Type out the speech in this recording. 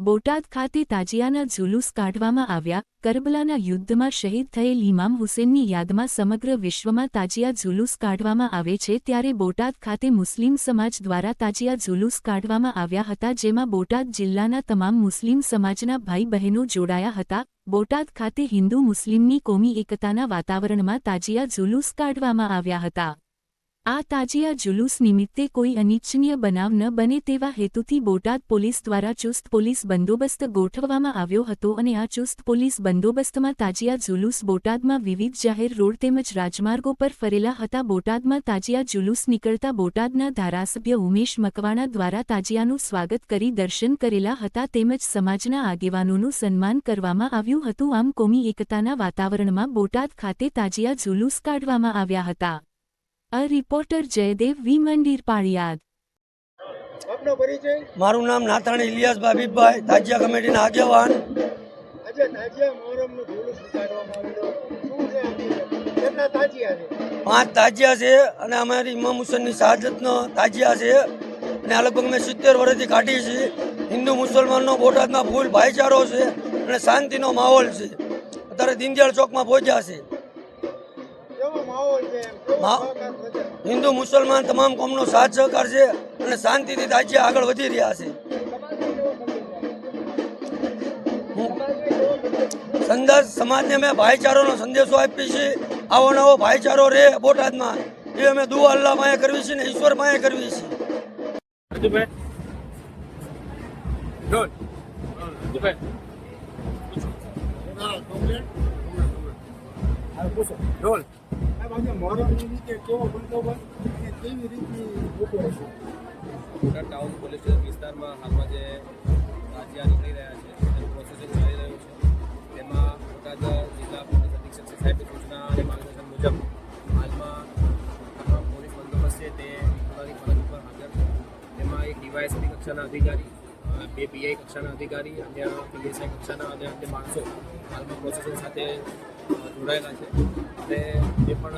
બોટાદ ખાતે તાજિયાના જુલુસ કાઢવામાં આવ્યા। કરબલાના યુદ્ધમાં શહીદ થયેલ ઇમામ હુસેનની યાદમાં સમગ્ર વિશ્વમાં તાજિયા જુલુસ કાઢવામાં આવે છે, ત્યારે બોટાદ ખાતે મુસ્લિમ સમાજ દ્વારા તાજિયા જુલુસ કાઢવામાં આવ્યા હતા, જેમાં બોટાદ જિલ્લાના તમામ મુસ્લિમ સમાજના ભાઈ બહેનો જોડાયા હતા। બોટાદ ખાતે હિન્દુ મુસ્લિમની કોમી એકતાના વાતાવરણમાં તાજિયા જુલુસ કાઢવામાં આવ્યા હતા। આ તાજિયા જુલુસ નિમિત્તે કોઈ અનિચ્છનીય બનાવ ન બને તેવા હેતુથી બોટાદ પોલીસ દ્વારા ચુસ્ત પોલીસ બંદોબસ્ત ગોઠવવામાં આવ્યો હતો અને આ ચુસ્ત પોલીસ બંદોબસ્તમાં તાજિયા જુલુસ બોટાદમાં વિવિધ જાહેર રોડ તેમજ રાજમાર્ગો પર ફરેલા હતા। બોટાદમાં તાજિયા જુલુસ નીકળતા બોટાદના ધારાસભ્ય ઉમેશ મકવાણા દ્વારા તાજિયાનું સ્વાગત કરી દર્શન કરેલા હતા તેમજ સમાજના આગેવાનોનું સન્માન કરવામાં આવ્યું હતું। આમ કોમી એકતાના વાતાવરણમાં બોટાદ ખાતે તાજિયા જુલુસ કાઢવામાં આવ્યા હતા। रिपोर्टर जयदेव वी मंदिर पाड़ियाद। मारू नाम नाथाणी इलियास बाबीभाई, ताजिया कमिटी आगेवान। 5 ताजिया से अमारी इमाम हुसैन शहादत ताजिया से लगभग में 70 वर्षथी काढ़ी छे। हिंदू मुसलमान बोटाद में फूल भाईचारो से शांति माहौल से। अत्यारे दीनदयाल चौक में पहुंचा से। हिंदू मुसलमान तमाम कौमनो साथ सहकार है और शांति थी ताजिया आगळ वधी रह्या छे। संदेश समाज ने मैं भाईचारो संदेशो आपी छे। आवो नवो भाईचारो रे बोटाद में ये अमे दुआ अल्लाह माए करवी छे ने ईश्वर माए करवी छे। टाउन पोलीस विस्तार में हाल में ताजिया निकली रहा है, प्रोसेसिंग चाली रह्यु छे। तेमां बोटाद जिला पोलीस अधीक्षक साहेबनी सूचना और मार्गदर्शन मुजब हाल में पोलीस बंदोबस्त है ते फरज पर हाजर छे। तेमां एक डीवायएसपी कक्षाना अधिकारी, 2 पीआई कक्षाना अधिकारी, अन्य पीएसआई कक्षाना અને अन्य माणसों हाल में प्रोसेसिंग साथे જોડાયેલા છે। અને જે પણ